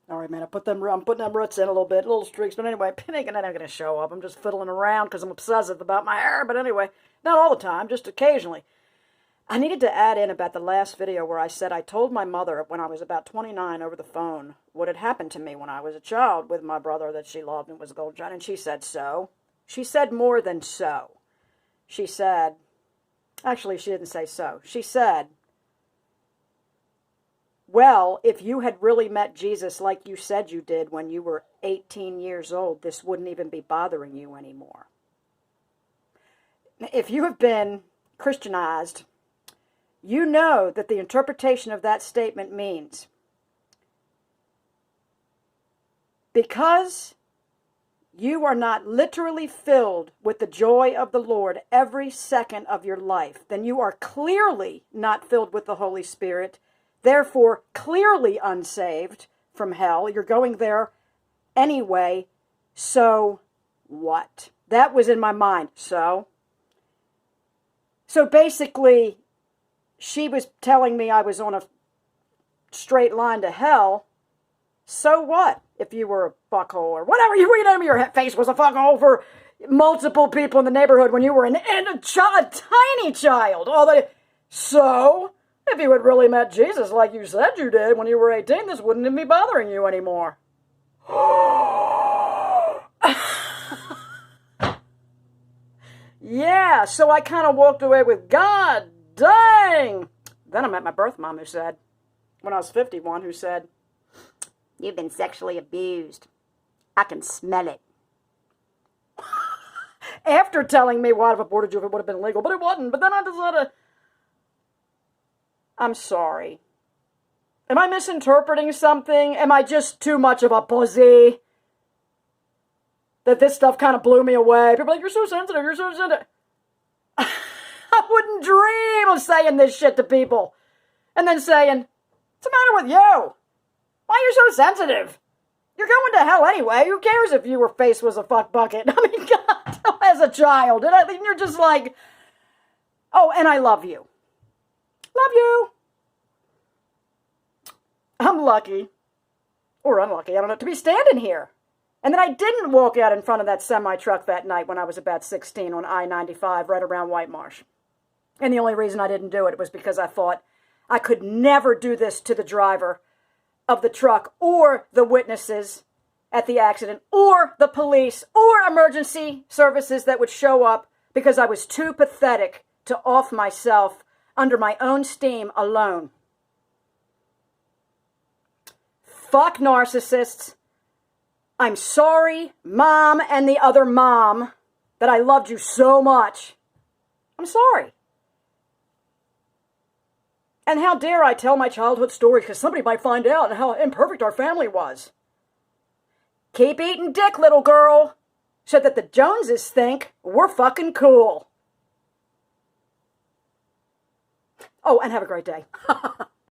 All right, man, I'm putting them roots in a little streaks. But anyway, it ain't going to show up. I'm just fiddling around because I'm obsessive about my hair. But anyway, not all the time, just occasionally. I needed to add in about the last video where I said I told my mother when I was about 29 over the phone what had happened to me when I was a child with my brother that she loved and was a gold John. And she said so. She said more than so. She said, actually, she didn't say so. She said, well, if you had really met Jesus like you said you did when you were 18 years old, this wouldn't even be bothering you anymore. If you have been Christianized, you know that the interpretation of that statement means because you are not literally filled with the joy of the Lord every second of your life, then you are clearly not filled with the Holy Spirit, therefore clearly unsaved from hell. You're going there anyway, so what? That was in my mind. So basically, she was telling me I was on a straight line to hell. So what if you were a fuckhole or whatever? Your face was a fuckhole for multiple people in the neighborhood when you were a tiny child. So if you had really met Jesus like you said you did when you were 18, this wouldn't be bothering you anymore. Yeah, so I kind of walked away with, God dang. Then I met my birth mom when I was 51, who said, you've been sexually abused. I can smell it. After telling me, well, I'd have aborted you if it would have been legal, but it wasn't. But then I decided, I'm sorry. Am I misinterpreting something? Am I just too much of a pussy? That this stuff kind of blew me away. People are like, you're so sensitive. I wouldn't dream of saying this shit to people. And then saying, what's the matter with you? Why are you so sensitive? You're going to hell anyway. Who cares if your face was a fuck bucket? I mean, God, as a child. And you're just like, oh, and I love you. Love you. I'm lucky, or unlucky, I don't know, to be standing here. And then I didn't walk out in front of that semi-truck that night when I was about 16 on I-95 right around White Marsh. And the only reason I didn't do it was because I thought I could never do this to the driver of the truck or the witnesses at the accident or the police or emergency services that would show up because I was too pathetic to off myself under my own steam alone. Fuck narcissists. I'm sorry, Mom and the other mom, that I loved you so much. I'm sorry. And how dare I tell my childhood stories because somebody might find out and how imperfect our family was. Keep eating dick, little girl, so that the Joneses think we're fucking cool. Oh, and have a great day.